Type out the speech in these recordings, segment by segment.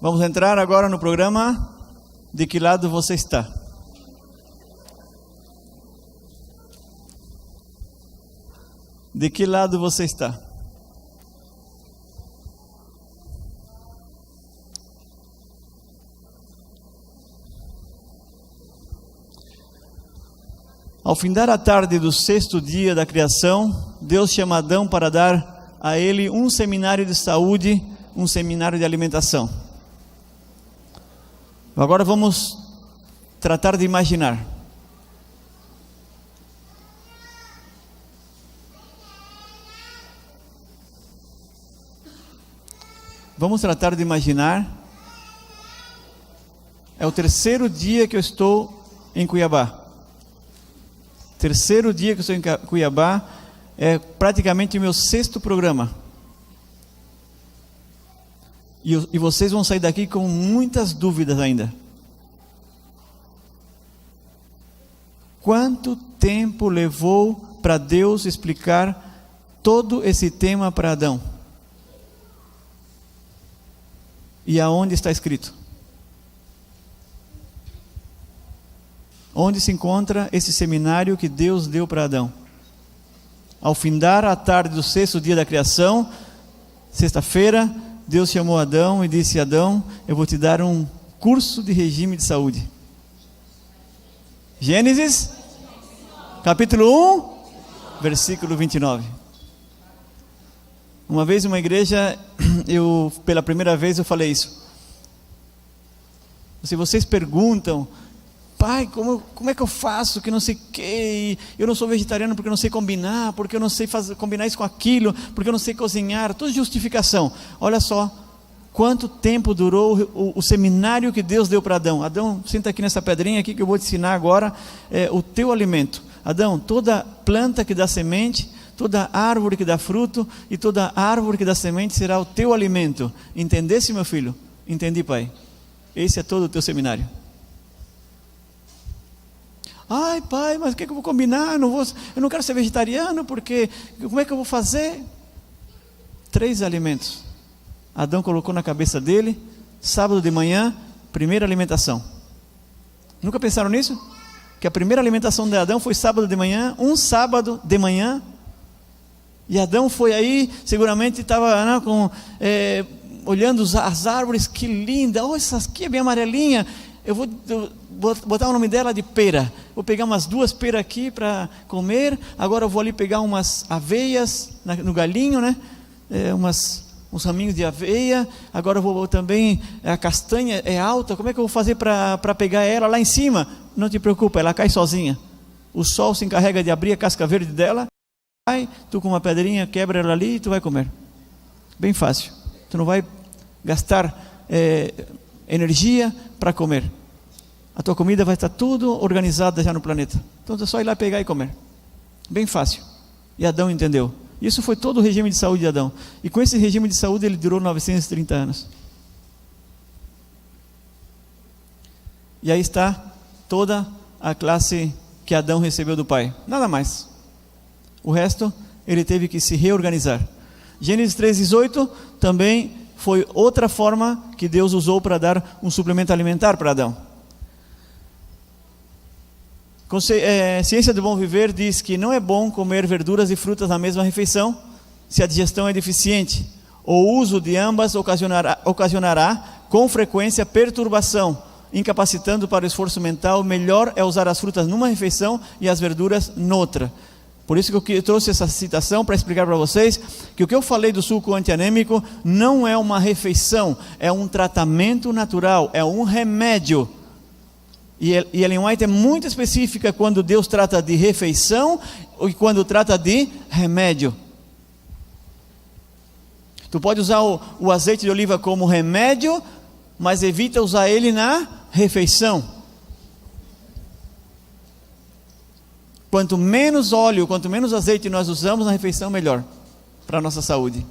Vamos entrar agora no programa De Que Lado Você Está? De que lado você está? Ao findar a tarde do 6º dia da criação, Deus chama Adão para dar a ele um seminário de saúde, um seminário de alimentação. Agora vamos tratar de imaginar. Vamos tratar de imaginar. É o 3º dia que eu estou em Cuiabá. 3º dia que eu estou em Cuiabá. É praticamente o meu 6º programa. E vocês vão sair daqui com muitas dúvidas ainda. Quanto tempo levou para Deus explicar todo esse tema para Adão? E aonde está escrito? Onde se encontra esse seminário que Deus deu para Adão? Ao findar a tarde do 6º dia da criação, sexta-feira, Deus chamou Adão e disse: Adão, eu vou te dar um curso de regime de saúde. Gênesis, capítulo 1, versículo 29. Uma vez em uma igreja, pela primeira vez eu falei isso. Se vocês perguntam: pai, como é que eu faço, que não sei o que, eu não sou vegetariano porque eu não sei combinar, porque eu não sei combinar isso com aquilo, porque eu não sei cozinhar, tudo justificação. Olha só, quanto tempo durou o seminário que Deus deu para Adão. Adão, senta aqui nessa pedrinha aqui que eu vou te ensinar agora o teu alimento. Adão, toda planta que dá semente, toda árvore que dá fruto e toda árvore que dá semente será o teu alimento. Entendesse, meu filho? Entendi, pai. Esse é todo o teu seminário. Ai, pai, mas o que eu vou combinar? Eu não quero ser vegetariano, porque como é que eu vou fazer? 3 alimentos. Adão colocou na cabeça dele, sábado de manhã, primeira alimentação. Nunca pensaram nisso? Que a primeira alimentação de Adão foi sábado de manhã, um sábado de manhã. E Adão foi aí, seguramente estava olhando as árvores, que linda, essa aqui é bem amarelinha, eu vou botar o nome dela de pera, vou pegar umas 2 peras aqui para comer, agora eu vou ali pegar umas aveias no galinho, né? Uns raminhos de aveia, agora eu vou também, a castanha é alta, como é que eu vou fazer para pegar ela lá em cima? Não te preocupa, ela cai sozinha, o sol se encarrega de abrir a casca verde dela, tu com uma pedrinha, quebra ela ali e tu vai comer, bem fácil, tu não vai gastar energia para comer, a tua comida vai estar tudo organizada já no planeta, então é só ir lá pegar e comer, bem fácil. E Adão entendeu, isso foi todo o regime de saúde de Adão, e com esse regime de saúde ele durou 930 anos, e aí está toda a classe que Adão recebeu do pai, nada mais. O resto, ele teve que se reorganizar. Gênesis 3:18 também foi outra forma que Deus usou para dar um suplemento alimentar para Adão. Ciência do Bom Viver diz que não é bom comer verduras e frutas na mesma refeição se a digestão é deficiente. O uso de ambas ocasionará com frequência perturbação, incapacitando para o esforço mental. Melhor é usar as frutas numa refeição e as verduras noutra. Por isso que eu trouxe essa citação para explicar para vocês que o que eu falei do suco antianêmico não é uma refeição, é um tratamento natural, é um remédio. E Ellen White é muito específica quando Deus trata de refeição e quando trata de remédio. Tu pode usar o azeite de oliva como remédio, mas evita usar ele na refeição. Quanto menos óleo, quanto menos azeite nós usamos na refeição, melhor para a nossa saúde.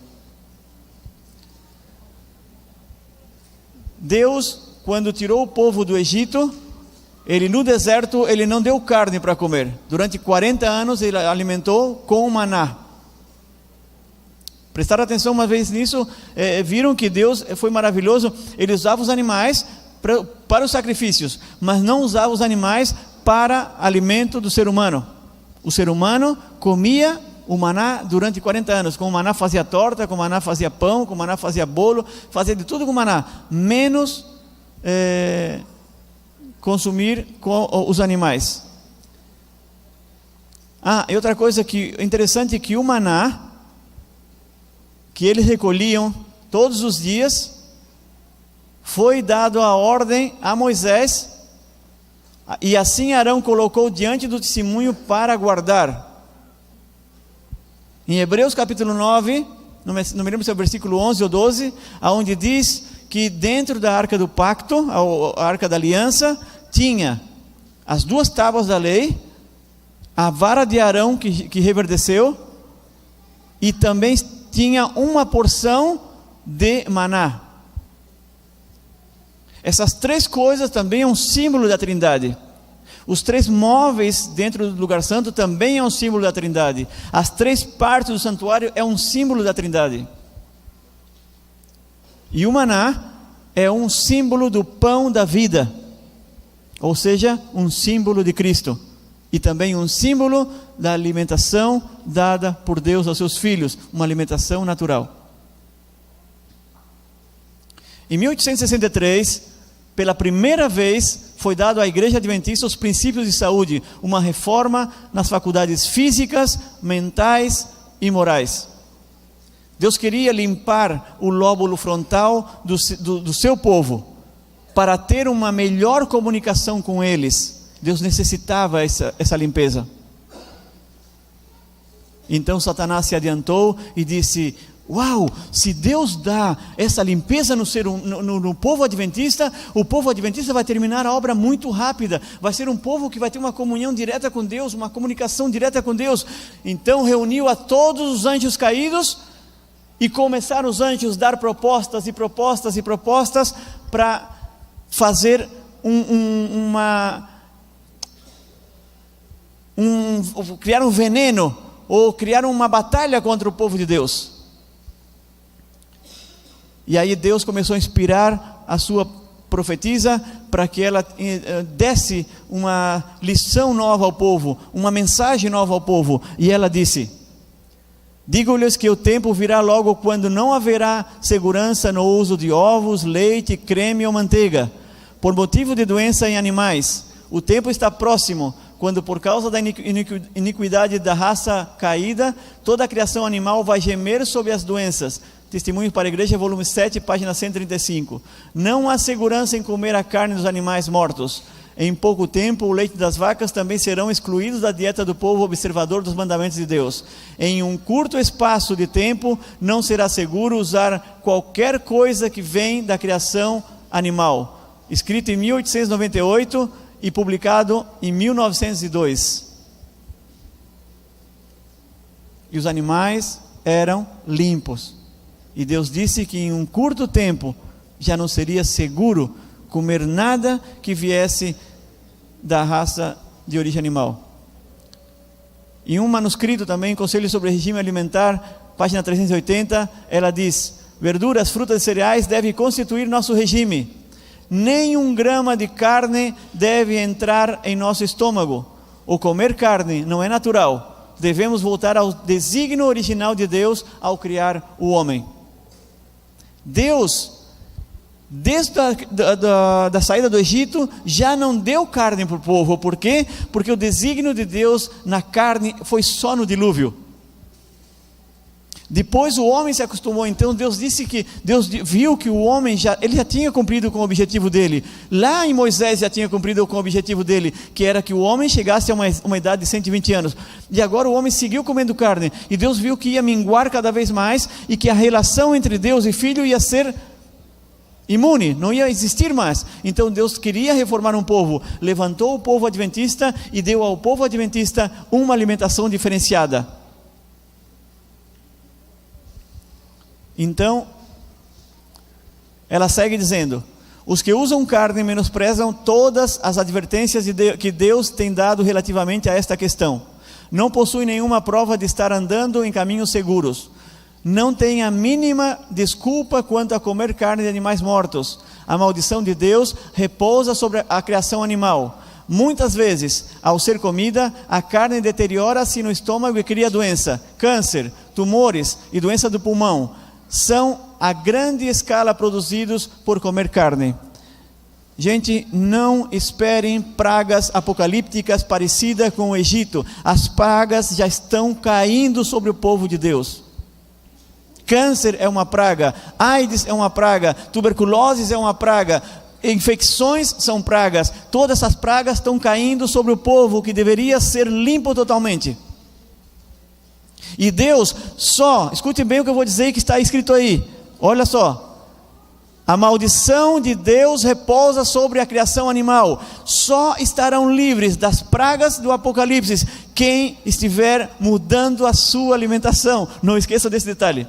Deus, quando tirou o povo do Egito, no deserto, ele não deu carne para comer. Durante 40 anos, ele alimentou com maná. Prestaram atenção uma vez nisso, viram que Deus foi maravilhoso. Ele usava os animais para os sacrifícios, mas não usava os animais para alimento do ser humano. O ser humano comia o maná durante 40 anos. Com o maná fazia torta, com o maná fazia pão, com o maná fazia bolo, fazia de tudo com o maná, menos consumir com os animais. E outra coisa que interessante é que o maná que eles recolhiam todos os dias foi dado a ordem a Moisés, e assim Arão colocou diante do testemunho para guardar. Em Hebreus capítulo 9, não me lembro se é o versículo 11 ou 12, onde diz que dentro da arca do pacto, a arca da aliança, tinha as 2 tábuas da lei, a vara de Arão que reverdeceu, e também tinha uma porção de maná. Essas 3 coisas também é um símbolo da Trindade. Os 3 móveis dentro do lugar santo também é um símbolo da Trindade. As 3 partes do santuário é um símbolo da Trindade. E o maná é um símbolo do pão da vida, ou seja, um símbolo de Cristo. E também um símbolo da alimentação dada por Deus aos seus filhos, uma alimentação natural. Em 1863, pela primeira vez, foi dado à Igreja Adventista os princípios de saúde, uma reforma nas faculdades físicas, mentais e morais. Deus queria limpar o lóbulo frontal do seu povo, para ter uma melhor comunicação com eles. Deus necessitava essa limpeza. Então Satanás se adiantou e disse: uau, se Deus dá essa limpeza no povo adventista, o povo adventista vai terminar a obra muito rápida. Vai ser um povo que vai ter uma comunhão direta com Deus, uma comunicação direta com Deus. Então reuniu a todos os anjos caídos, e começaram os anjos a dar propostas e propostas e propostas para fazer criar um veneno, ou criar uma batalha contra o povo de Deus. E aí Deus começou a inspirar a sua profetisa para que ela desse uma lição nova ao povo, uma mensagem nova ao povo. E ela disse: digo-lhes que o tempo virá logo quando não haverá segurança no uso de ovos, leite, creme ou manteiga, por motivo de doença em animais. O tempo está próximo, quando por causa da iniquidade da raça caída, toda a criação animal vai gemer sob as doenças. Testemunho para a Igreja, volume 7, página 135. Não há segurança em comer a carne dos animais mortos. Em pouco tempo, o leite das vacas também serão excluídos da dieta do povo observador dos mandamentos de Deus. Em um curto espaço de tempo, não será seguro usar qualquer coisa que vem da criação animal. Escrito em 1898 e publicado em 1902. E os animais eram limpos. E Deus disse que em um curto tempo já não seria seguro comer nada que viesse da raça de origem animal. Em um manuscrito também, Conselho sobre Regime Alimentar, página 380, ela diz: verduras, frutas e cereais devem constituir nosso regime. Nem 1 grama de carne deve entrar em nosso estômago. O comer carne não é natural. Devemos voltar ao desígnio original de Deus ao criar o homem. Deus, desde da saída do Egito, já não deu carne para o povo. Por quê? Porque o desígnio de Deus na carne foi só no dilúvio. Depois o homem se acostumou. Então Deus disse que Deus viu que o homem ele já tinha cumprido com o objetivo dele. Lá em Moisés já tinha cumprido com o objetivo dele, que era que o homem chegasse a uma idade de 120 anos. E agora o homem seguiu comendo carne. E Deus viu que ia minguar cada vez mais, e que a relação entre Deus e filho ia ser imune, não ia existir mais. Então Deus queria reformar um povo. Levantou o povo adventista e deu ao povo adventista uma alimentação diferenciada. Então, ela segue dizendo: os que usam carne menosprezam todas as advertências que Deus tem dado relativamente a esta questão. Não possuem nenhuma prova de estar andando em caminhos seguros. não tem a mínima desculpa quanto a comer carne de animais mortos. A maldição de Deus repousa sobre a criação animal. Muitas vezes, ao ser comida, a carne deteriora-se no estômago e cria doença. Câncer, tumores e doença do pulmão são a grande escala produzidos por comer carne. Gente, não esperem pragas apocalípticas parecidas com o Egito. As pragas já estão caindo sobre o povo de Deus. Câncer é uma praga, AIDS é uma praga, tuberculose é uma praga, infecções são pragas. Todas essas pragas estão caindo sobre o povo que deveria ser limpo totalmente. E Deus só, escute bem o que eu vou dizer que está escrito aí, olha só. A maldição de Deus repousa sobre a criação animal. Só estarão livres das pragas do Apocalipse quem estiver mudando a sua alimentação. Não esqueça desse detalhe.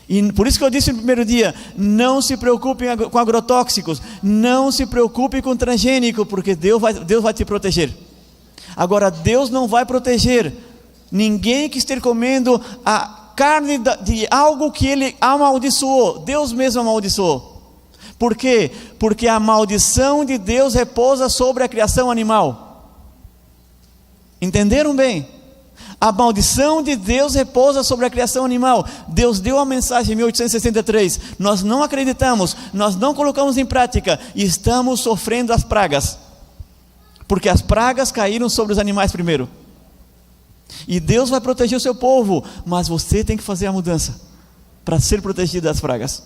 E por isso que eu disse no primeiro dia, não se preocupem com agrotóxicos, não se preocupe com transgênico, porque Deus vai te proteger. Agora, Deus não vai proteger ninguém que esteja comendo a carne de algo que Ele amaldiçoou. Deus mesmo amaldiçoou. Por quê? Porque a maldição de Deus repousa sobre a criação animal. Entenderam bem? A maldição de Deus repousa sobre a criação animal. Deus deu a mensagem em 1863. Nós não acreditamos, nós não colocamos em prática e estamos sofrendo as pragas. Porque as pragas caíram sobre os animais primeiro. E Deus vai proteger o seu povo, mas você tem que fazer a mudança para ser protegido das pragas.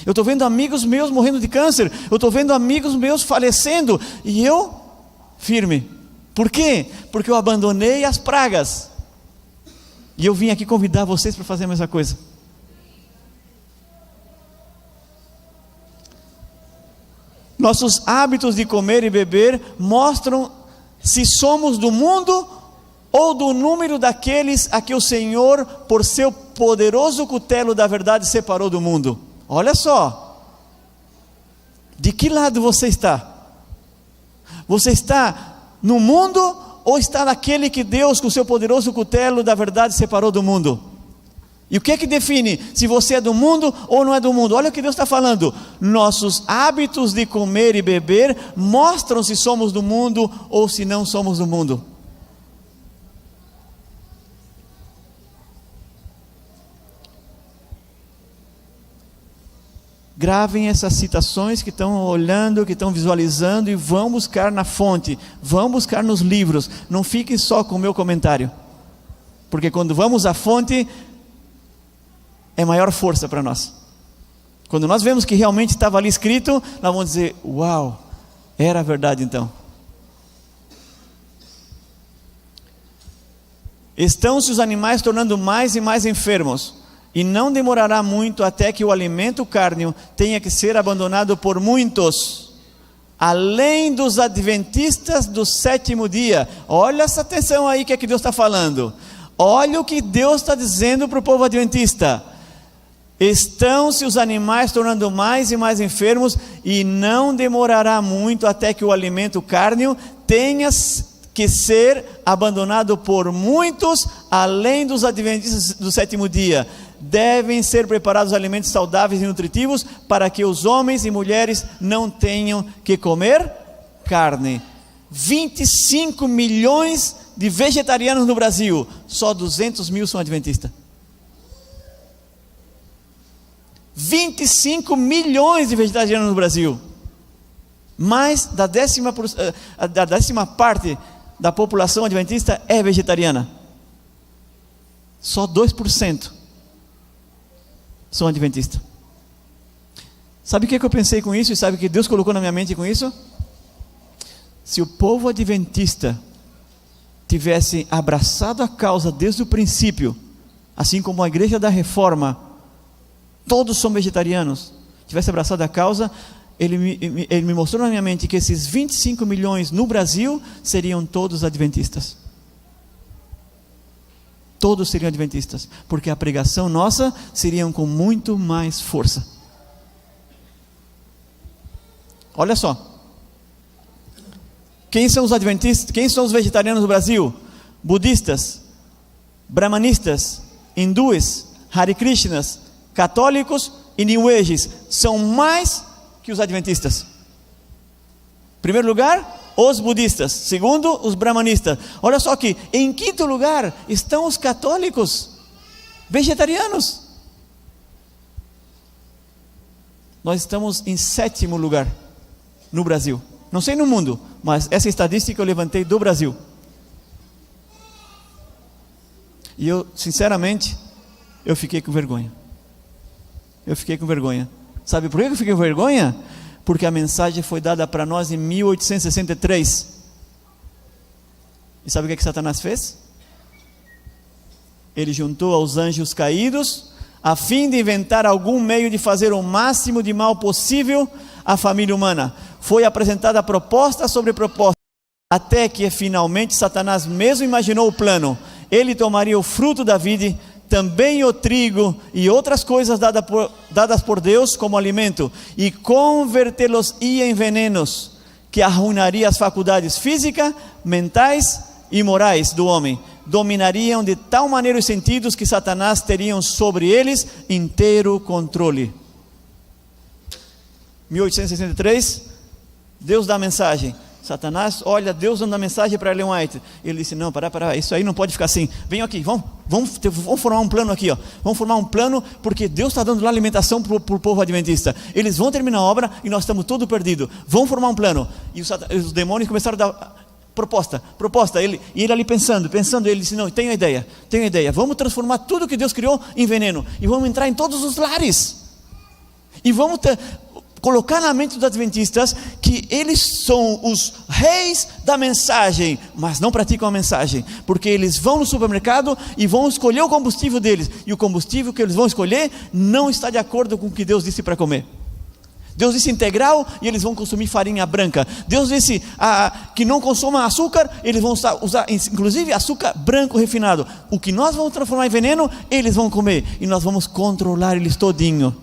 Eu estou vendo amigos meus morrendo de câncer, eu estou vendo amigos meus falecendo, e eu firme. Por quê? Porque eu abandonei as pragas. E eu vim aqui convidar vocês para fazer a mesma coisa. Nossos hábitos de comer e beber mostram se somos do mundo ou do número daqueles a que o Senhor, por seu poderoso cutelo da verdade, separou do mundo. Olha só, de que lado você está? Você está no mundo ou está naquele que Deus, com seu poderoso cutelo da verdade, separou do mundo? E o que é que define se você é do mundo ou não é do mundo? Olha o que Deus está falando. Nossos hábitos de comer e beber mostram se somos do mundo ou se não somos do mundo. Gravem essas citações que estão olhando, que estão visualizando, e vão buscar na fonte, vão buscar nos livros. Não fiquem só com o meu comentário, porque quando vamos à fonte é maior força para nós. Quando nós vemos que realmente estava ali escrito, nós vamos dizer: uau, era verdade então. Estão-se os animais tornando mais e mais enfermos, e não demorará muito até que o alimento cárneo tenha que ser abandonado por muitos, além dos adventistas do sétimo dia. Olha essa atenção aí, que é que Deus está falando. Olha o que Deus está dizendo para o povo adventista. Estão-se os animais tornando mais e mais enfermos, e não demorará muito até que o alimento cárneo tenha que ser abandonado por muitos, além dos adventistas do sétimo dia. Devem ser preparados alimentos saudáveis e nutritivos, para que os homens e mulheres não tenham que comer carne. 25 milhões de vegetarianos no Brasil, só 200 mil são adventistas. 25 milhões de vegetarianos no Brasil. Mais da décima parte da população adventista é vegetariana. Só 2% são adventistas. Sabe o que eu pensei com isso? E sabe o que Deus colocou na minha mente com isso? Se o povo adventista tivesse abraçado a causa desde o princípio, assim como a igreja da Reforma, todos são vegetarianos, tivesse abraçado a causa, ele me mostrou na minha mente que esses 25 milhões no Brasil seriam todos adventistas. Todos seriam adventistas, porque a pregação nossa seria com muito mais força. Olha só, quem são os adventistas? Quem são os vegetarianos no Brasil? Budistas, brahmanistas, hindus, Hare Krishnas, católicos e New Ages são mais que os adventistas. Em primeiro lugar, os budistas. Segundo, os brahmanistas. Olha só aqui, em quinto lugar estão os católicos vegetarianos. Nós estamos em sétimo lugar no Brasil. Não sei no mundo, mas essa estatística eu levantei do Brasil. E eu, sinceramente, eu fiquei com vergonha. Sabe por que eu fiquei com vergonha? Porque a mensagem foi dada para nós em 1863. E sabe o que Satanás fez? Ele juntou aos anjos caídos, a fim de inventar algum meio de fazer o máximo de mal possível à família humana. Foi apresentada proposta sobre proposta, até que finalmente Satanás mesmo imaginou o plano. Ele tomaria o fruto da vide, também o trigo e outras coisas dadas por Deus como alimento, e convertê-los-ia em venenos, que arruinaria as faculdades físicas, mentais e morais do homem. Dominariam de tal maneira os sentidos que Satanás teria sobre eles inteiro controle. 1863, Deus dá a mensagem. Satanás, olha, Deus dando a mensagem para Ellen White. Ele disse, não, para, isso aí não pode ficar assim. Venham aqui, vamos formar um plano aqui, ó. Vamos formar um plano, porque Deus está dando lá alimentação para o povo adventista. Eles vão terminar a obra e nós estamos todos perdidos. Vamos formar um plano. E os demônios começaram a dar proposta. E ele ali pensando, ele disse, não, tenho ideia. Vamos transformar tudo que Deus criou em veneno. E vamos entrar em todos os lares. E vamos colocar na mente dos adventistas que eles são os reis da mensagem, mas não praticam a mensagem, porque eles vão no supermercado e vão escolher o combustível deles, e o combustível que eles vão escolher não está de acordo com o que Deus disse para comer. Deus disse integral e eles vão consumir farinha branca. Deus disse que não consumam açúcar, eles vão usar inclusive açúcar branco refinado. O que nós vamos transformar em veneno, eles vão comer, e nós vamos controlar eles todinho.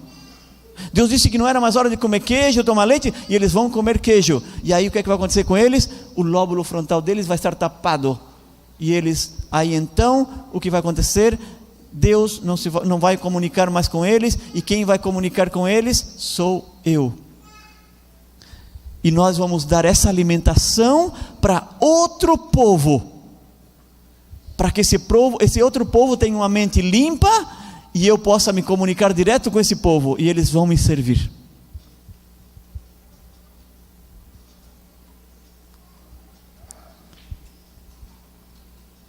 Deus disse que não era mais hora de comer queijo, tomar leite, e eles vão comer queijo. E aí o que é que vai acontecer com eles? O lóbulo frontal deles vai estar tapado. E aí então, o que vai acontecer? Deus não vai comunicar mais com eles, e quem vai comunicar com eles sou eu. E nós vamos dar essa alimentação para outro povo, para que esse outro povo tenha uma mente limpa, e eu possa me comunicar direto com esse povo, e eles vão me servir.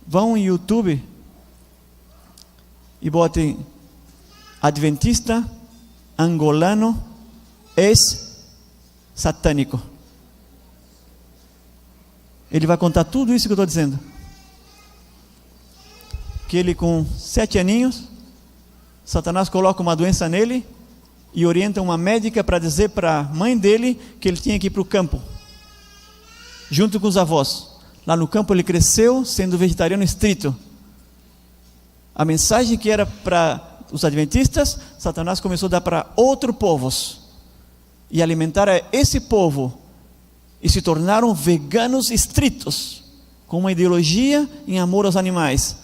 Vão em YouTube e botem Adventista angolano ex-satânico. Ele vai contar tudo isso que eu estou dizendo. Que ele com 7 aninhos, Satanás coloca uma doença nele e orienta uma médica para dizer para a mãe dele que ele tinha que ir para o campo, junto com os avós. Lá no campo ele cresceu sendo vegetariano estrito. A mensagem que era para os adventistas, Satanás começou a dar para outros povos, e alimentar esse povo, e se tornaram veganos estritos, com uma ideologia em amor aos animais.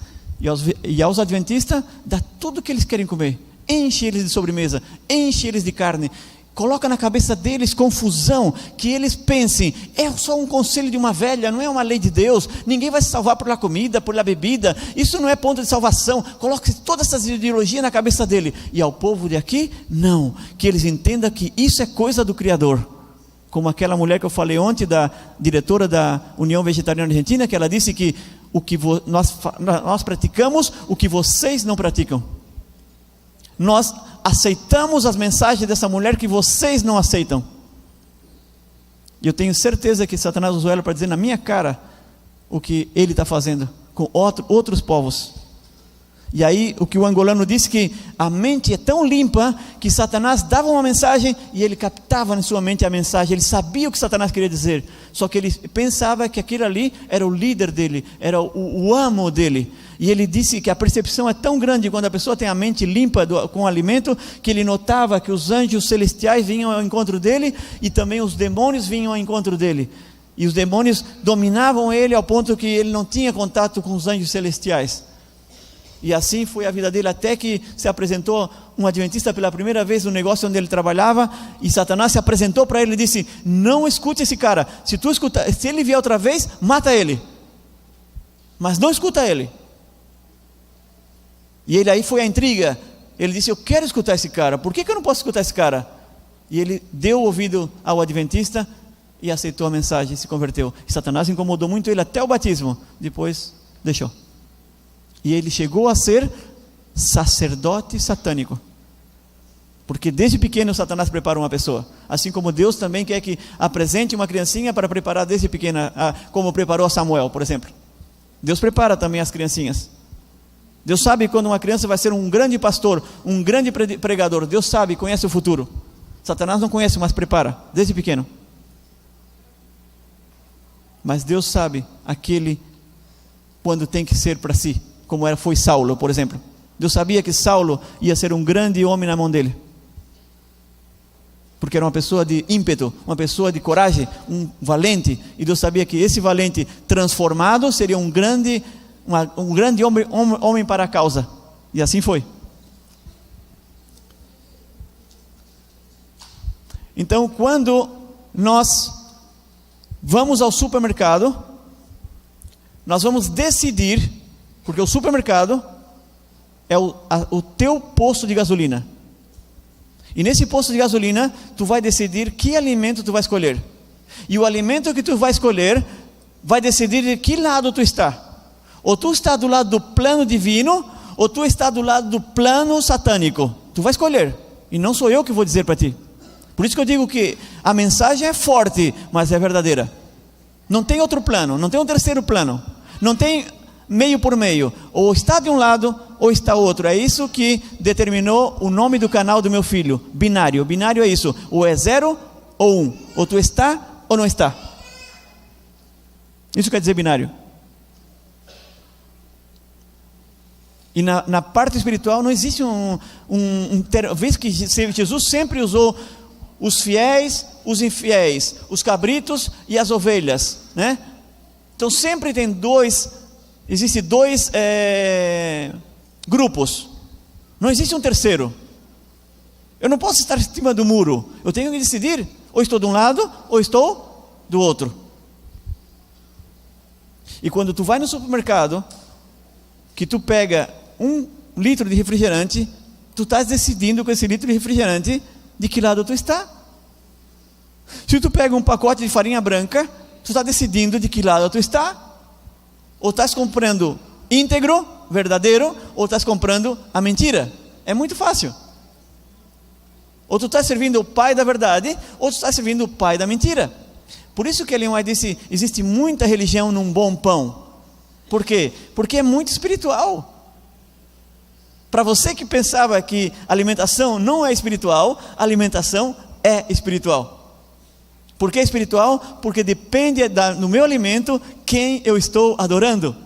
E aos adventistas, dá tudo que eles querem comer, enche eles de sobremesa, enche eles de carne, coloca na cabeça deles confusão, que eles pensem, é só um conselho de uma velha, não é uma lei de Deus, ninguém vai se salvar por la comida, por la bebida, isso não é ponto de salvação. Coloque todas essas ideologias na cabeça dele, e ao povo de aqui, não, que eles entendam que isso é coisa do Criador. Como aquela mulher que eu falei ontem, da diretora da União Vegetariana Argentina, que ela disse que nós praticamos o que vocês não praticam. Nós aceitamos as mensagens dessa mulher que vocês não aceitam. E eu tenho certeza que Satanás usou ela para dizer na minha cara o que ele está fazendo com outros povos. E aí o que o angolano disse, que a mente é tão limpa que Satanás dava uma mensagem e ele captava na sua mente a mensagem. Ele sabia o que Satanás queria dizer, só que ele pensava que aquele ali era o líder dele, era o amo dele. E ele disse que a percepção é tão grande quando a pessoa tem a mente limpa com o alimento, que ele notava que os anjos celestiais vinham ao encontro dele, e também os demônios vinham ao encontro dele, e os demônios dominavam ele ao ponto que ele não tinha contato com os anjos celestiais. E assim foi a vida dele, até que se apresentou um adventista pela primeira vez no negócio onde ele trabalhava, e Satanás se apresentou para ele e disse: não escute esse cara, se ele vier outra vez, mata ele, mas não escuta ele. E ele aí foi a intriga, ele disse: eu quero escutar esse cara, por que eu não posso escutar esse cara? E ele deu ouvido ao adventista e aceitou a mensagem, se converteu. E Satanás incomodou muito ele até o batismo, depois deixou. E ele chegou a ser sacerdote satânico, porque desde pequeno Satanás prepara uma pessoa, assim como Deus também quer que apresente uma criancinha para preparar desde pequena, como preparou Samuel, por exemplo. Deus prepara também as criancinhas. Deus sabe quando uma criança vai ser um grande pastor, um grande pregador. Deus sabe, conhece o futuro. Satanás não conhece, mas prepara desde pequeno. Mas Deus sabe aquele quando tem que ser para si, como foi Saulo, por exemplo. Deus sabia que Saulo ia ser um grande homem na mão dele, porque era uma pessoa de ímpeto, uma pessoa de coragem, um valente. E Deus sabia que esse valente transformado seria um grande homem para a causa. E assim foi. Então, quando nós vamos ao supermercado, nós vamos decidir, porque o supermercado é o teu posto de gasolina. E nesse posto de gasolina, tu vai decidir que alimento tu vai escolher. E o alimento que tu vai escolher vai decidir de que lado tu está. Ou tu está do lado do plano divino, ou tu está do lado do plano satânico. Tu vai escolher, e não sou eu que vou dizer para ti. Por isso que eu digo que a mensagem é forte, mas é verdadeira. Não tem outro plano, não tem um terceiro plano, não tem meio por meio, ou está de um lado ou está outro. É isso que determinou o nome do canal do meu filho, binário. Binário é isso, ou é 0 ou 1, ou tu está ou não está. Isso quer dizer binário. E na parte espiritual não existe vez que Jesus sempre usou os fiéis, os infiéis, os cabritos e as ovelhas, né? Então sempre tem existe dois grupos, não existe um terceiro. Eu não posso estar em cima do muro, eu tenho que decidir, ou estou de um lado, ou estou do outro. E quando tu vai no supermercado, que tu pega 1 litro de refrigerante, tu estás decidindo com esse litro de refrigerante de que lado tu está. Se tu pega um pacote de farinha branca, tu está decidindo de que lado tu está. Ou estás comprando íntegro, verdadeiro, ou estás comprando a mentira. É muito fácil. Ou tu estás servindo o pai da verdade, ou tu estás servindo o pai da mentira. Por isso que Ellen White disse, existe muita religião num bom pão. Por quê? Porque é muito espiritual. Para você que pensava que alimentação não é espiritual, alimentação é espiritual. Por que é espiritual? Porque depende do meu alimento quem eu estou adorando.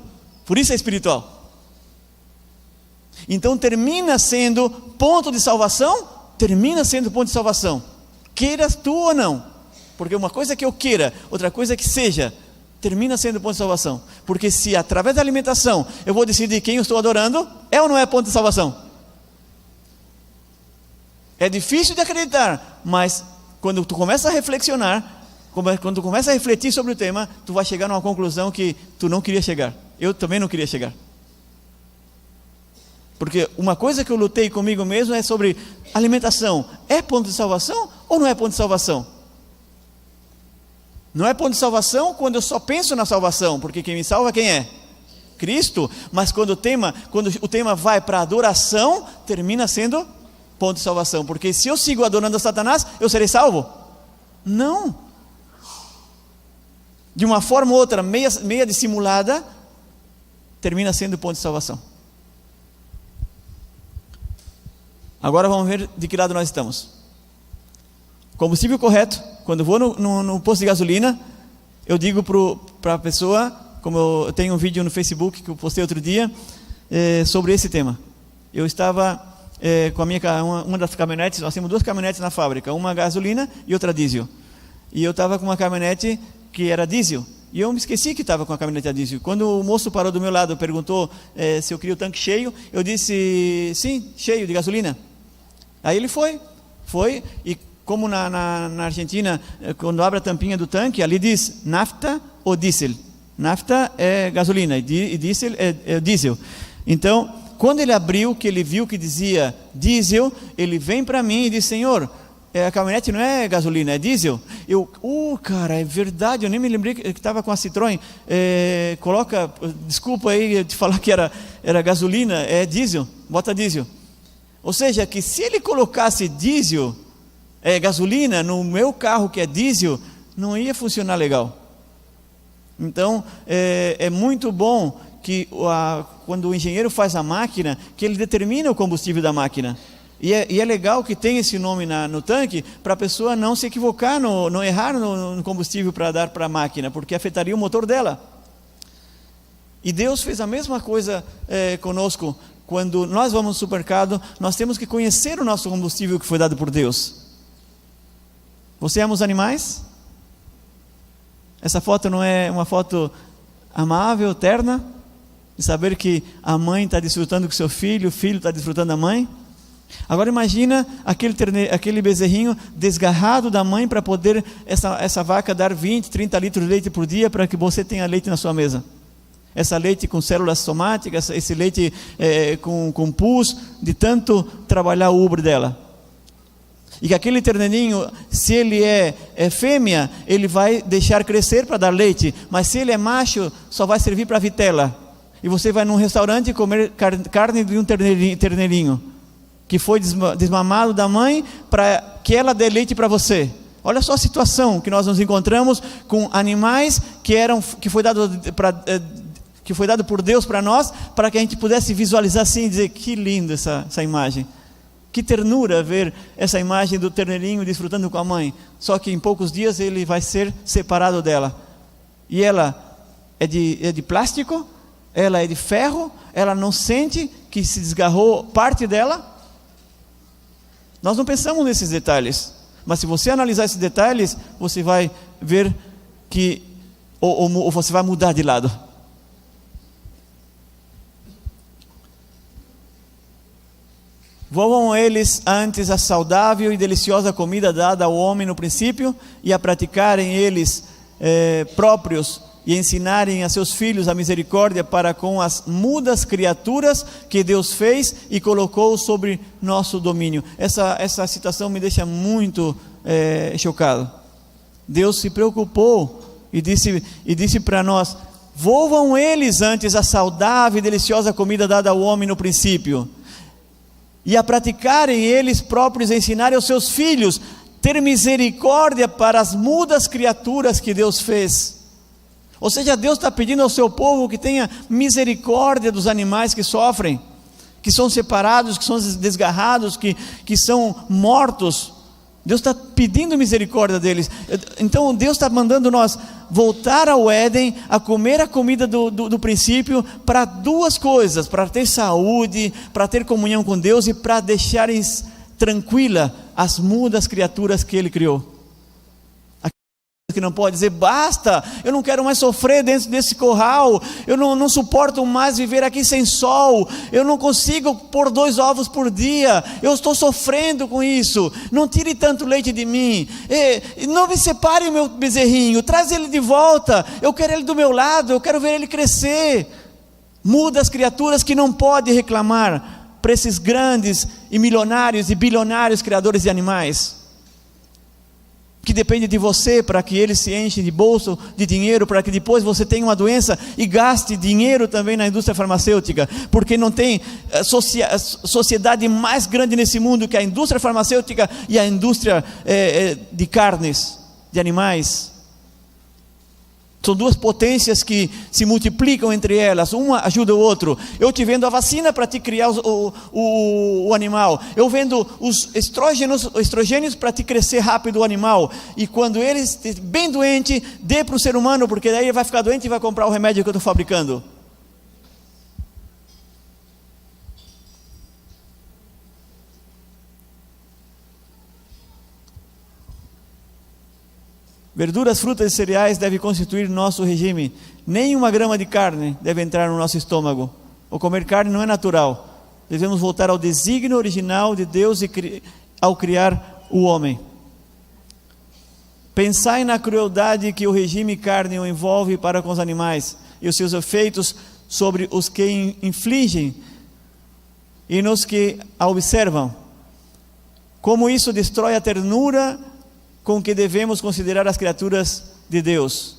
Por isso é espiritual. Então termina sendo ponto de salvação, queiras tu ou não. Porque uma coisa é que eu queira, outra coisa é que seja, termina sendo ponto de salvação. Porque se através da alimentação eu vou decidir quem eu estou adorando, é ou não é ponto de salvação? É difícil de acreditar, mas quando tu começa a reflexionar, quando tu começa a refletir sobre o tema, tu vai chegar numa conclusão que tu não queria chegar. Eu também não queria chegar. Porque uma coisa que eu lutei comigo mesmo é sobre alimentação. É ponto de salvação ou não é ponto de salvação? Não é ponto de salvação quando eu só penso na salvação, porque quem me salva quem é? Cristo. Mas quando o tema vai para adoração, termina sendo ponto de salvação. Porque se eu sigo adorando a Satanás, eu serei salvo? Não. De uma forma ou outra, meia dissimulada, termina sendo ponto de salvação. Agora vamos ver de que lado nós estamos. Combustível correto. Quando eu vou no posto de gasolina, eu digo para a pessoa, como eu tenho um vídeo no Facebook que eu postei outro dia, sobre esse tema. Eu estava com uma das caminhonetes, nós temos 2 caminhonetes na fábrica, uma gasolina e outra diesel. E eu estava com uma caminhonete que era diesel, E eu me esqueci que estava com a caminhonete a diesel. Quando o moço parou do meu lado e perguntou se eu queria o tanque cheio, eu disse, sim, cheio de gasolina. Aí ele foi, e como na Argentina, quando abre a tampinha do tanque, ali diz nafta ou diesel. Nafta é gasolina e diesel é diesel. Então, quando ele abriu, que ele viu que dizia diesel, ele vem para mim e diz, Senhor, a caminhonete não é gasolina, é diesel. Eu, cara, é verdade, eu nem me lembrei que estava com a Citroën. Desculpa aí de falar que era gasolina, é diesel, bota diesel. Ou seja, que se ele colocasse diesel, gasolina, no meu carro que é diesel, não ia funcionar legal. Então, é muito bom que quando o engenheiro faz a máquina, que ele determina o combustível da máquina. E é legal que tem esse nome no tanque, para a pessoa não se equivocar, não errar no combustível para dar para a máquina, porque afetaria o motor dela. E Deus fez a mesma coisa conosco. Quando nós vamos no supermercado, nós temos que conhecer o nosso combustível que foi dado por Deus. Você ama os animais? Essa foto não é uma foto amável, terna? De saber que a mãe está desfrutando com seu filho, o filho está desfrutando da mãe? Agora imagina aquele bezerrinho desgarrado da mãe para poder essa vaca dar 20, 30 litros de leite por dia para que você tenha leite na sua mesa. Essa leite com células somáticas, esse leite com pus, de tanto trabalhar o ubre dela. E que aquele terneirinho, se ele é fêmea, ele vai deixar crescer para dar leite, mas se ele é macho, só vai servir para vitela. E você vai num restaurante comer carne de um terneirinho que foi desmamado da mãe para que ela dê leite para você. Olha só a situação que nós nos encontramos com animais que foi dado por Deus para nós, para que a gente pudesse visualizar assim e dizer, que lindo essa imagem. Que ternura ver essa imagem do terneirinho desfrutando com a mãe. Só que em poucos dias ele vai ser separado dela. E ela é de plástico, ela é de ferro, ela não sente que se desgarrou parte dela. Nós não pensamos nesses detalhes, mas se você analisar esses detalhes, você vai ver que, ou você vai mudar de lado. Voam eles antes a saudável e deliciosa comida dada ao homem no princípio, e a praticarem eles próprios, e ensinarem a seus filhos a misericórdia para com as mudas criaturas que Deus fez e colocou sobre nosso domínio. Essa situação me deixa muito chocado. Deus se preocupou e disse para nós, voam eles antes a saudável e deliciosa comida dada ao homem no princípio, e a praticarem eles próprios, ensinarem aos seus filhos, ter misericórdia para as mudas criaturas que Deus fez. Ou seja, Deus está pedindo ao seu povo que tenha misericórdia dos animais que sofrem, que são separados, que são desgarrados, que são mortos. Deus está pedindo misericórdia deles. Então Deus está mandando nós voltar ao Éden, a comer a comida do princípio, para duas coisas: para ter saúde, para ter comunhão com Deus e para deixarem tranquila as mudas criaturas que Ele criou. Que não pode dizer, basta, eu não quero mais sofrer dentro desse curral, eu não suporto mais viver aqui sem sol, eu não consigo pôr 2 ovos por dia, eu estou sofrendo com isso, não tire tanto leite de mim, não me separe o meu bezerrinho, traz ele de volta, eu quero ele do meu lado, eu quero ver ele crescer. Muda as criaturas que não podem reclamar para esses grandes e milionários e bilionários criadores de animais, que depende de você para que eles se enchem de bolso de dinheiro, para que depois você tenha uma doença e gaste dinheiro também na indústria farmacêutica, porque não tem sociedade mais grande nesse mundo que a indústria farmacêutica e a indústria de carnes, de animais. São duas potências que se multiplicam entre elas, uma ajuda o outro. Eu te vendo a vacina para te criar o animal, eu vendo os estrogênios para te crescer rápido o animal, e quando ele estiver bem doente, dê para o ser humano, porque daí ele vai ficar doente e vai comprar o remédio que eu estou fabricando. Verduras, frutas e cereais devem constituir nosso regime. Nem 1 grama de carne deve entrar no nosso estômago. O comer carne não é natural. Devemos voltar ao desígnio original de Deus ao criar o homem. Pensai na crueldade que o regime carne o envolve para com os animais e os seus efeitos sobre os que infligem e nos que a observam. Como isso destrói a ternura com que devemos considerar as criaturas de Deus.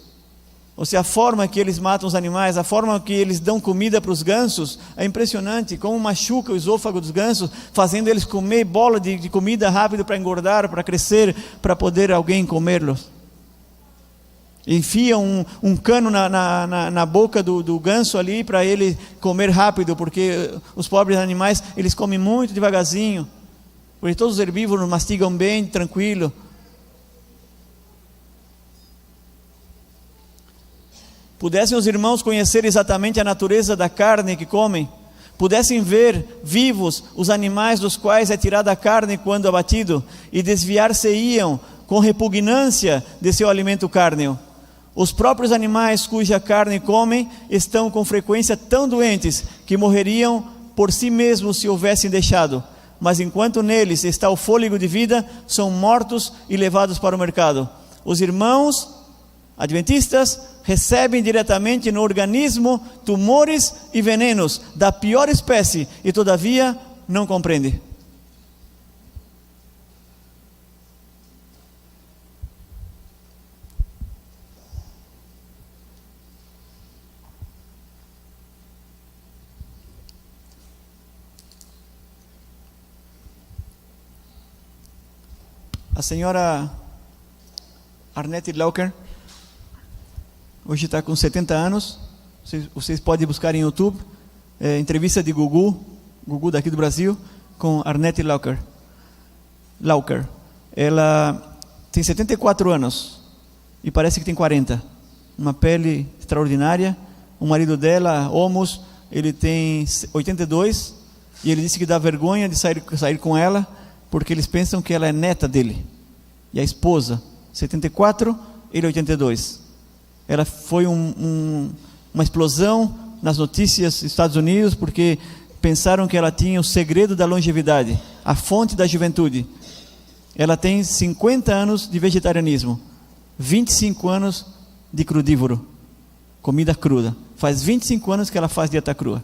Ou seja, a forma que eles matam os animais, a forma que eles dão comida para os gansos, é impressionante, como machuca o esôfago dos gansos, fazendo eles comer bola de comida rápido para engordar, para crescer, para poder alguém comê-los. Enfiam um cano na boca do ganso ali, para ele comer rápido, porque os pobres animais, eles comem muito devagarzinho, porque todos os herbívoros mastigam bem, tranquilo. Pudessem os irmãos conhecer exatamente a natureza da carne que comem, pudessem ver vivos os animais dos quais é tirada a carne quando abatido, e desviar-se-iam com repugnância de seu alimento cárneo. Os próprios animais cuja carne comem estão com frequência tão doentes que morreriam por si mesmos se houvessem deixado, mas enquanto neles está o fôlego de vida, são mortos e levados para o mercado. Os irmãos adventistas recebem diretamente no organismo tumores e venenos da pior espécie e todavia não compreendem. A senhora Arnette Lauker hoje está com 70 anos. Vocês podem buscar em YouTube, entrevista de Gugu daqui do Brasil, com Arnette Lauker. Ela tem 74 anos e parece que tem 40. Uma pele extraordinária. O marido dela, Homos, ele tem 82 e ele disse que dá vergonha de sair com ela, porque eles pensam que ela é neta dele. E a esposa, 74, ele 82. Ela foi uma explosão nas notícias dos Estados Unidos, porque pensaram que ela tinha o segredo da longevidade, a fonte da juventude. Ela tem 50 anos de vegetarianismo, 25 anos de crudívoro, comida cruda. Faz 25 anos que ela faz dieta crua.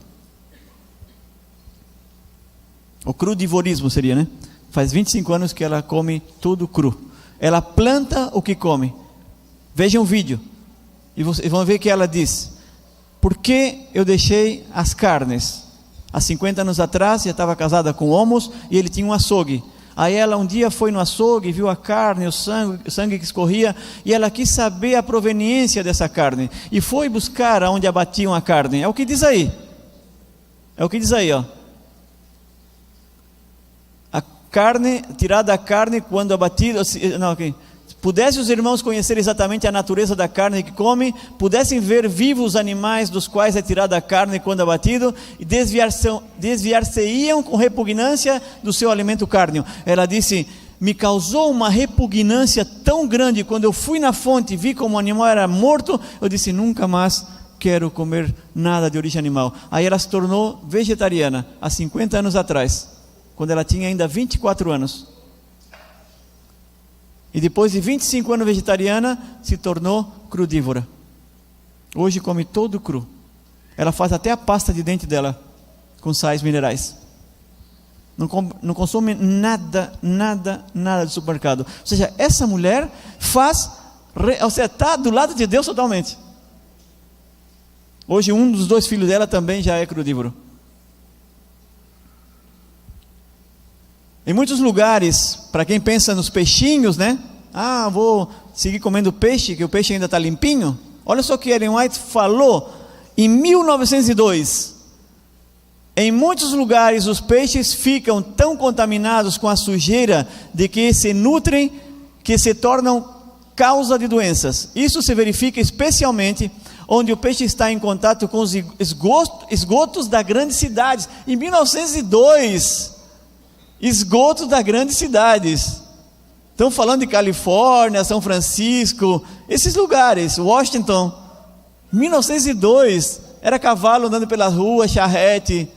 O crudivorismo seria, né? Faz 25 anos que ela come tudo cru. Ela planta o que come. Vejam o vídeo e vocês vão ver que ela diz: por que eu deixei as carnes? Há 50 anos atrás, já estava casada com Homos e ele tinha um açougue. Aí ela um dia foi no açougue, viu a carne, o sangue que escorria, e ela quis saber a proveniência dessa carne, e foi buscar aonde abatiam a carne. É o que diz aí. Ó. A carne, tirada a carne quando abatida. Pudessem os irmãos conhecer exatamente a natureza da carne que comem, pudessem ver vivos os animais dos quais é tirada a carne quando abatido, e desviar-se-iam com repugnância do seu alimento cárneo. Ela disse: me causou uma repugnância tão grande quando eu fui na fonte e vi como o animal era morto. Eu disse: nunca mais quero comer nada de origem animal. Aí ela se tornou vegetariana há 50 anos atrás, quando ela tinha ainda 24 anos. E depois de 25 anos vegetariana, se tornou crudívora. Hoje come todo cru. Ela faz até a pasta de dente dela com sais minerais. Não consome nada do supermercado. Ou seja, essa mulher está do lado de Deus totalmente. Hoje um dos 2 filhos dela também já é crudívoro. Em muitos lugares, para quem pensa nos peixinhos, né? Vou seguir comendo peixe, que o peixe ainda está limpinho. Olha só o que Ellen White falou em 1902. Em muitos lugares os peixes ficam tão contaminados com a sujeira de que se nutrem, que se tornam causa de doenças. Isso se verifica especialmente onde o peixe está em contato com os esgotos das grandes cidades. Em 1902... esgotos das grandes cidades. Estão falando de Califórnia, São Francisco, esses lugares, Washington. 1902, era cavalo andando pelas ruas, charrete,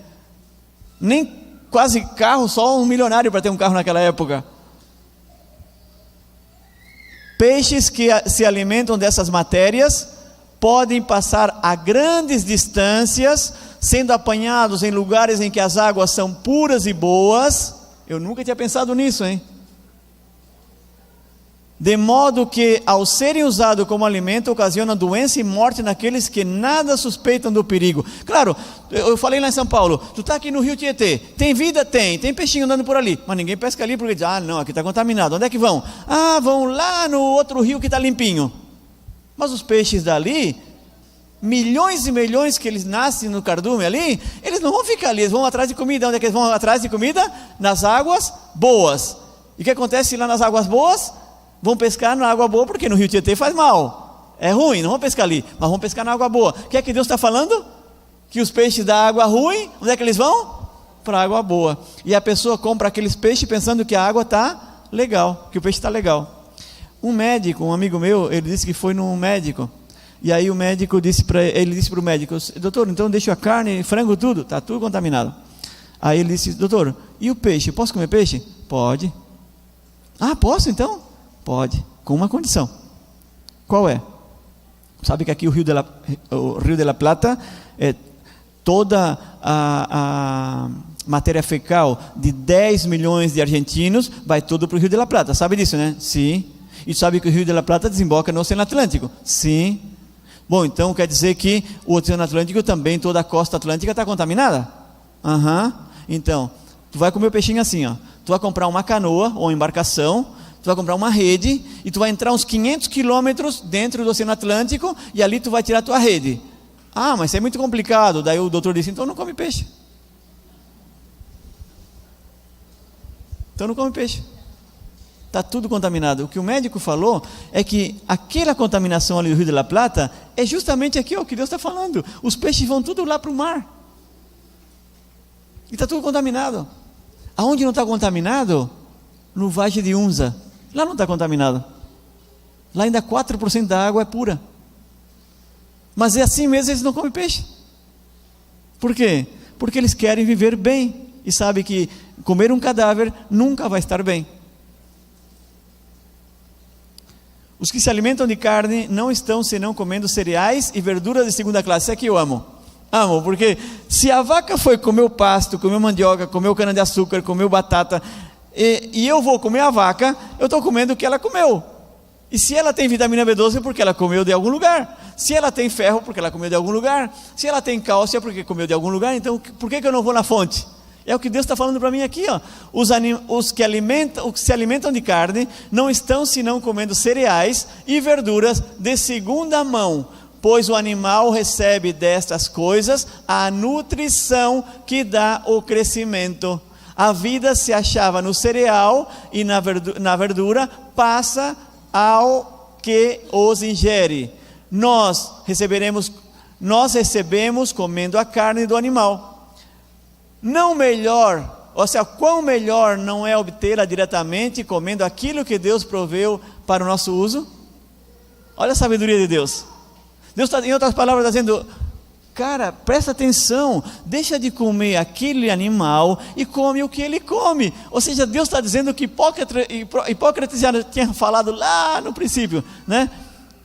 nem quase carro, só um milionário para ter um carro naquela época. Peixes que se alimentam dessas matérias podem passar a grandes distâncias, sendo apanhados em lugares em que as águas são puras e boas. Eu nunca tinha pensado nisso, hein? De modo que, ao serem usados como alimento, ocasionam doença e morte naqueles que nada suspeitam do perigo. Claro, eu falei lá em São Paulo, tu está aqui no Rio Tietê, tem vida? Tem peixinho andando por ali, mas ninguém pesca ali porque diz, não, aqui está contaminado. Onde é que vão? Vão lá no outro rio que está limpinho. Mas os peixes dali, milhões e milhões que eles nascem no cardume ali, eles não vão ficar ali, eles vão atrás de comida. Onde é que eles vão atrás de comida? Nas águas boas. E o que acontece lá nas águas boas? Vão pescar na água boa, porque no Rio Tietê faz mal, é ruim, não vão pescar ali, mas vão pescar na água boa. O que é que Deus está falando? Que os peixes da água ruim, onde é que eles vão? Para a água boa. E a pessoa compra aqueles peixes pensando que a água está legal, que o peixe está legal. Um médico, um amigo meu, ele disse que foi num médico, e aí o médico disse para o médico, doutor, então deixa a carne, frango, tudo, está tudo contaminado. Aí ele disse, doutor, e o peixe, posso comer peixe? Pode. Posso então? Pode, com uma condição. Qual é? Sabe que aqui o Rio de la Plata, toda a matéria fecal de 10 milhões de argentinos vai tudo para o Rio de la Plata. Sabe disso, né? Sim. E sabe que o Rio de la Plata desemboca no Oceano Atlântico? Sim. Bom, então quer dizer que o Oceano Atlântico também, toda a costa atlântica está contaminada? Então, tu vai comer o peixinho assim, ó. Tu vai comprar uma canoa ou embarcação, tu vai comprar uma rede e tu vai entrar uns 500 quilômetros dentro do Oceano Atlântico e ali tu vai tirar a tua rede. Mas isso é muito complicado. Daí o doutor disse, então não come peixe. Então não come peixe. Está tudo contaminado. O que o médico falou é que aquela contaminação ali do Rio de la Plata é justamente aqui, o que Deus está falando. Os peixes vão tudo lá para o mar. E está tudo contaminado. Aonde não está contaminado? No Vale de Unza. Lá não está contaminado. Lá ainda 4% da água é pura. Mas é assim mesmo, eles não comem peixe. Por quê? Porque eles querem viver bem. E sabem que comer um cadáver nunca vai estar bem. Os que se alimentam de carne não estão senão comendo cereais e verduras de segunda classe. Isso aqui eu amo. Amo, porque se a vaca foi comer o pasto, comeu mandioca, comeu cana-de-açúcar, comeu batata, e eu vou comer a vaca, eu estou comendo o que ela comeu. E se ela tem vitamina B12, é porque ela comeu de algum lugar. Se ela tem ferro, porque ela comeu de algum lugar. Se ela tem cálcio, é porque comeu de algum lugar. Então, por que eu não vou na fonte? É o que Deus está falando para mim aqui, ó. Os que se alimentam de carne não estão senão comendo cereais e verduras de segunda mão, pois o animal recebe destas coisas a nutrição que dá o crescimento. A vida se achava no cereal e na verdura passa ao que os ingere. Nós recebemos comendo a carne do animal. Não melhor, ou seja, quão melhor não é obtê-la diretamente comendo aquilo que Deus proveu para o nosso uso? Olha a sabedoria de Deus. Deus está, em outras palavras, está dizendo, cara, presta atenção, deixa de comer aquele animal e come o que ele come. Ou seja, Deus está dizendo que Hipócrates já tinha falado lá no princípio, né?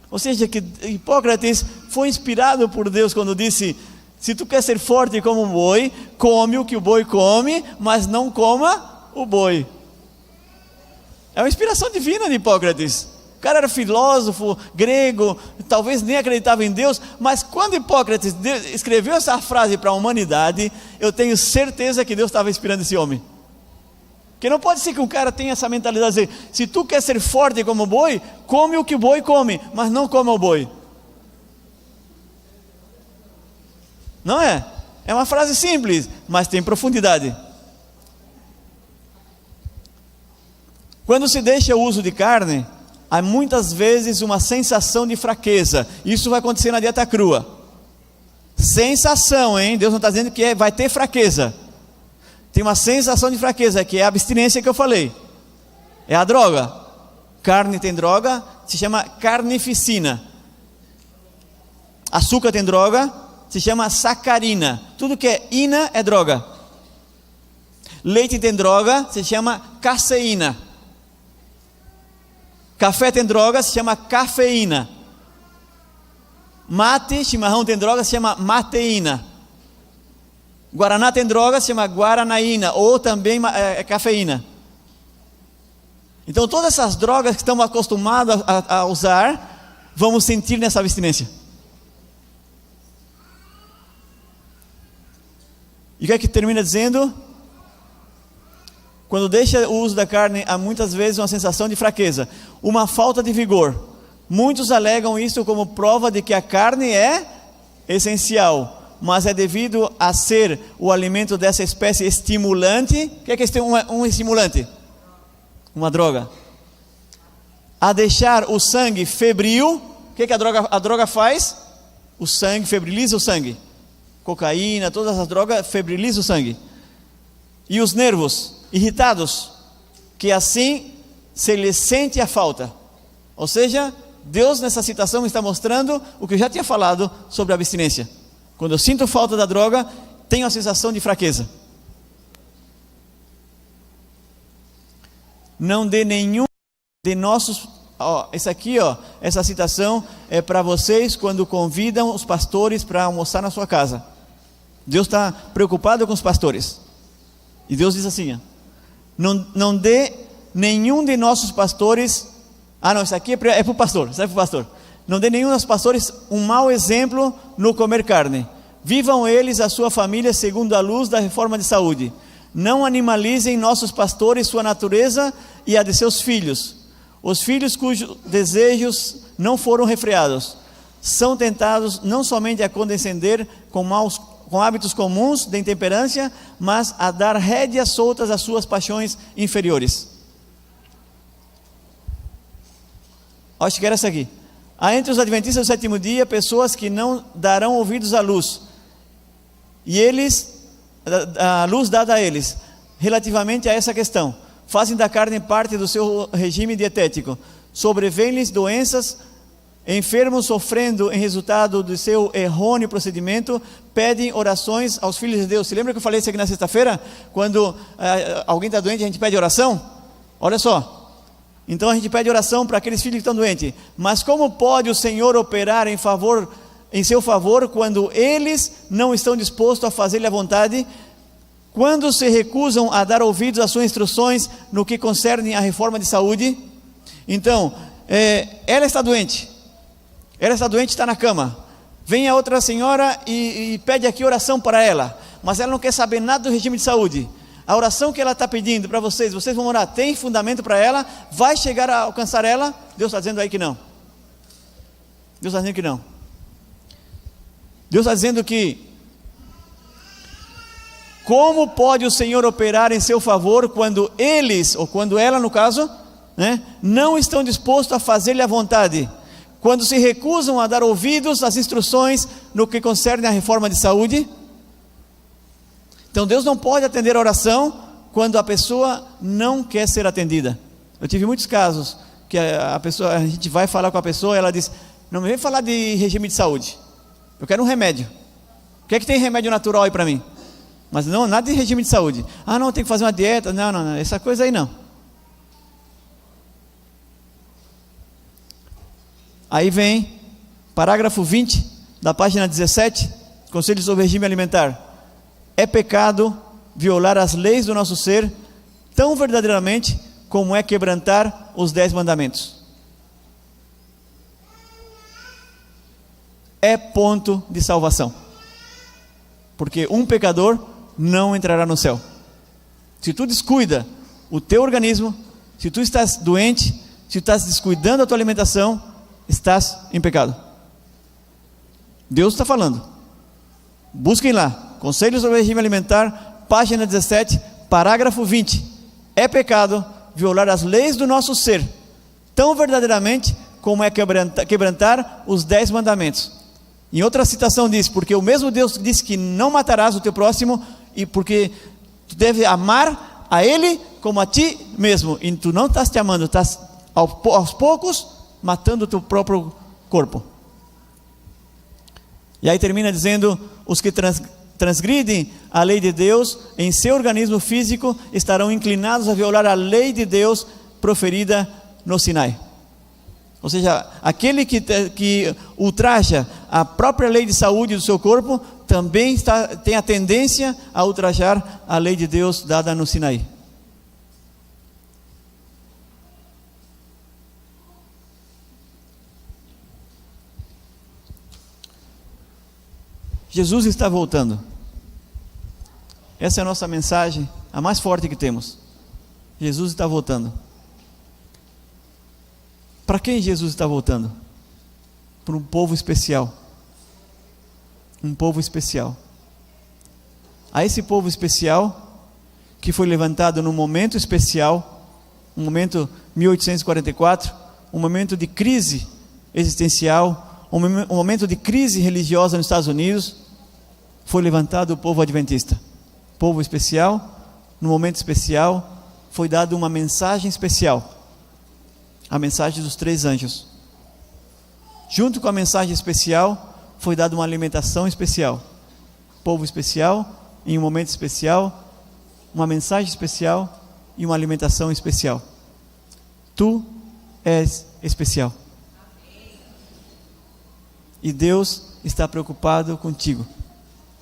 Ou seja, que Hipócrates foi inspirado por Deus quando disse, se tu quer ser forte como um boi, come o que o boi come, mas não coma o boi. É uma inspiração divina de Hipócrates. O cara era filósofo grego, talvez nem acreditava em Deus, mas quando Hipócrates escreveu essa frase para a humanidade, eu tenho certeza que Deus estava inspirando esse homem. Porque não pode ser que um cara tenha essa mentalidade de dizer, se tu quer ser forte como o boi, come o que o boi come, mas não coma o boi. Não é? É uma frase simples, mas tem profundidade. Quando se deixa o uso de carne, há muitas vezes uma sensação de fraqueza. Isso vai acontecer na dieta crua. Sensação, hein? Deus não está dizendo que vai ter fraqueza. Tem uma sensação de fraqueza, que é a abstinência que eu falei. É a droga. Carne tem droga, se chama carnificina. Açúcar tem droga, se chama sacarina. Tudo que é ina é droga. Leite tem droga, se chama caseína. Café tem droga, se chama cafeína. Mate, chimarrão tem droga, se chama mateína. Guaraná tem droga, se chama guaranaína, ou também cafeína. Então todas essas drogas que estamos acostumados a usar, vamos sentir nessa abstinência. E o que é que termina dizendo? Quando deixa o uso da carne, há muitas vezes uma sensação de fraqueza, uma falta de vigor. Muitos alegam isso como prova de que a carne é essencial, mas é devido a ser o alimento dessa espécie estimulante. O que é um estimulante? Uma droga. A deixar o sangue febril. O que a droga faz? O sangue, febriliza o sangue. Cocaína, todas as drogas febrilizam o sangue. E os nervos irritados, que assim se lhe sente a falta. Ou seja, Deus nessa citação está mostrando o que eu já tinha falado sobre a abstinência. Quando eu sinto falta da droga, tenho a sensação de fraqueza. Não dê nenhum de nossos... essa citação é para vocês quando convidam os pastores para almoçar na sua casa. Deus está preocupado com os pastores. E Deus diz assim, não dê nenhum de nossos pastores... isso aqui é para o pastor, isso é para o pastor. Não dê nenhum dos pastores um mau exemplo no comer carne. Vivam eles a sua família segundo a luz da reforma de saúde. Não animalizem nossos pastores, sua natureza e a de seus filhos. Os filhos cujos desejos não foram refreados são tentados não somente a condescender com hábitos comuns de intemperância, mas a dar rédeas soltas às suas paixões inferiores. Acho que era essa aqui. Há entre os adventistas do sétimo dia pessoas que não darão ouvidos à luz, e a luz dada a eles, relativamente a essa questão, fazem da carne parte do seu regime dietético. Sobrevêm-lhes doenças, enfermos sofrendo em resultado do seu errôneo procedimento, pedem orações aos filhos de Deus. Se lembra que eu falei isso aqui na sexta-feira? Quando alguém está doente, a gente pede oração? Olha só. Então a gente pede oração para aqueles filhos que estão doentes. Mas como pode o Senhor operar em seu favor quando eles não estão dispostos a fazer-lhe a vontade? Quando se recusam a dar ouvidos às suas instruções no que concerne a reforma de saúde? Então, ela está doente. Ela está doente, está na cama. Vem a outra senhora e pede aqui oração para ela. Mas ela não quer saber nada do regime de saúde. A oração que ela está pedindo para vocês vão orar, tem fundamento para ela? Vai chegar a alcançar ela? Deus está dizendo aí que não. Deus está dizendo que não. Deus está dizendo que como pode o Senhor operar em seu favor quando eles, ou quando ela no caso, não estão dispostos a fazer-lhe a vontade? Quando se recusam a dar ouvidos às instruções no que concerne a reforma de saúde? Então Deus não pode atender a oração quando a pessoa não quer ser atendida. Eu tive muitos casos que a gente vai falar com a pessoa e ela diz, não me vem falar de regime de saúde, eu quero um remédio. O que é que tem remédio natural aí para mim? Mas não, nada de regime de saúde. Não, tem que fazer uma dieta. Não, essa coisa aí não. Aí vem parágrafo 20 da página 17, Conselho sobre regime alimentar. É pecado violar as leis do nosso ser tão verdadeiramente como é quebrantar os 10 mandamentos. É ponto de salvação. Porque um pecador não entrará no céu. Se tu descuida o teu organismo, se tu estás doente, se tu estás descuidando da tua alimentação, estás em pecado. Deus está falando. Busquem lá. Conselho sobre o regime alimentar, página 17, parágrafo 20. É pecado violar as leis do nosso ser, tão verdadeiramente como é quebrantar os 10 mandamentos. Em outra citação diz, porque o mesmo Deus disse que não matarás o teu próximo, e porque tu deve amar a ele como a ti mesmo, e tu não estás te amando, estás aos poucos, matando o teu próprio corpo. E aí termina dizendo: os que transgridem a lei de Deus em seu organismo físico estarão inclinados a violar a lei de Deus proferida no Sinai. Ou seja, aquele que ultraja a própria lei de saúde do seu corpo também tem a tendência a ultrajar a lei de Deus dada no Sinai. Jesus está voltando. Essa é a nossa mensagem, a mais forte que temos. Jesus está voltando. Para quem Jesus está voltando? Para um povo especial. Um povo especial. A esse povo especial, que foi levantado num momento especial, um momento 1844, um momento de crise existencial, um momento de crise religiosa nos Estados Unidos, foi levantado o povo adventista. Povo especial, no momento especial, foi dada uma mensagem especial. A mensagem dos 3 anjos. Junto com a mensagem especial, foi dada uma alimentação especial. Povo especial, em um momento especial, uma mensagem especial e uma alimentação especial. Tu és especial. E Deus está preocupado contigo,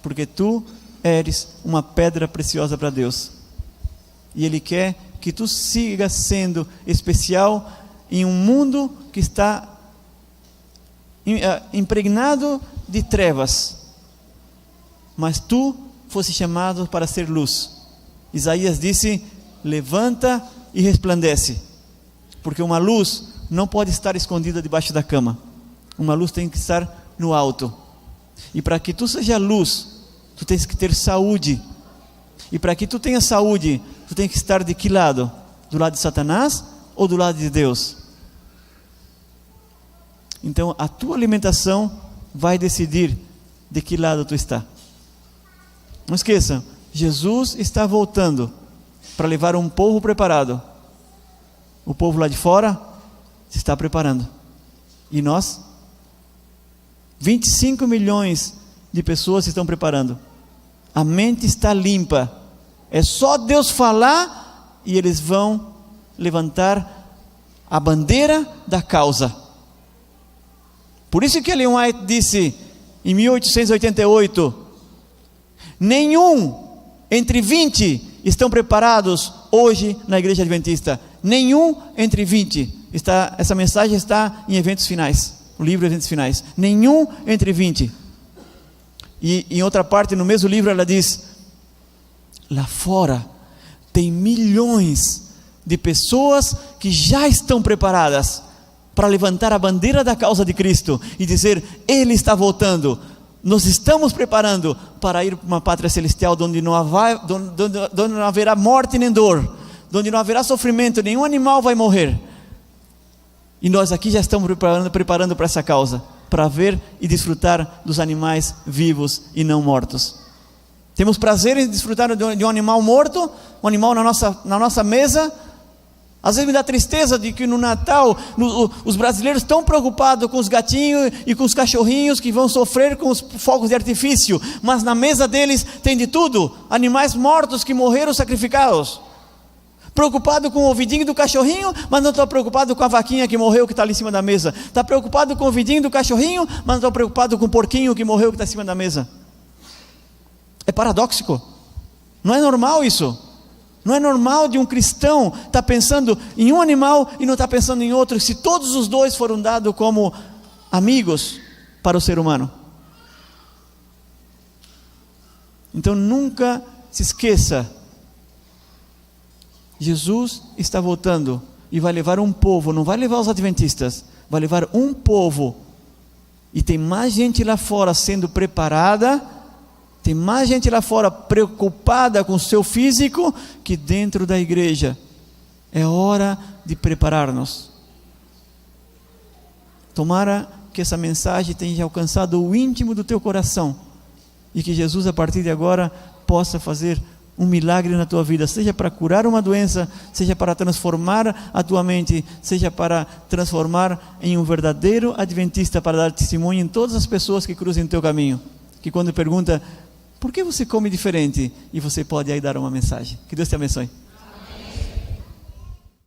porque tu eres uma pedra preciosa para Deus. E Ele quer que tu sigas sendo especial em um mundo que está impregnado de trevas, mas tu fosse chamado para ser luz. Isaías disse: levanta e resplandece, porque uma luz não pode estar escondida debaixo da cama, uma luz tem que estar no alto. E para que tu seja luz, tu tens que ter saúde, e para que tu tenha saúde, tu tens que estar de que lado? Do lado de Satanás ou do lado de Deus? Então a tua alimentação vai decidir de que lado tu está. Não esqueça, Jesus está voltando para levar um povo preparado. O povo lá de fora se está preparando. E nós? 25 milhões de pessoas se estão preparando. A mente está limpa. É só Deus falar e eles vão levantar a bandeira da causa. Por isso que Ellen White disse em 1888: nenhum entre 20 estão preparados hoje na igreja adventista. Nenhum entre 20. Essa mensagem está em Eventos Finais, o livro Eventos Finais. Nenhum entre 20. E em outra parte, no mesmo livro, ela diz: lá fora tem milhões de pessoas que já estão preparadas para levantar a bandeira da causa de Cristo e dizer: Ele está voltando. Nós estamos preparando para ir para uma pátria celestial onde não haverá morte nem dor, onde não haverá sofrimento, nenhum animal vai morrer. E nós aqui já estamos preparando para essa causa, para ver e desfrutar dos animais vivos e não mortos. Temos prazer em desfrutar de um animal morto, um animal na nossa mesa. Às vezes me dá tristeza de que no Natal os brasileiros estão preocupados com os gatinhos e com os cachorrinhos que vão sofrer com os fogos de artifício, mas na mesa deles tem de tudo, animais mortos que morreram sacrificados. Preocupado com o ouvidinho do cachorrinho, mas não está preocupado com a vaquinha que morreu que está ali em cima da mesa. Está preocupado com o ouvidinho do cachorrinho, mas não está preocupado com o porquinho que morreu que está em cima da mesa. É paradoxo. Não é normal isso. Não é normal de um cristão estar pensando em um animal e não estar pensando em outro, se todos os dois foram dados como amigos para o ser humano. Então nunca se esqueça, Jesus está voltando e vai levar um povo, não vai levar os adventistas, vai levar um povo, e tem mais gente lá fora sendo preparada, tem mais gente lá fora preocupada com o seu físico que dentro da igreja. É hora de preparar-nos. Tomara que essa mensagem tenha alcançado o íntimo do teu coração e que Jesus a partir de agora possa fazer um milagre na tua vida, seja para curar uma doença, seja para transformar a tua mente, seja para transformar em um verdadeiro adventista, para dar testemunho em todas as pessoas que cruzem o teu caminho. Que quando pergunta, por que você come diferente? E você pode aí dar uma mensagem. Que Deus te abençoe.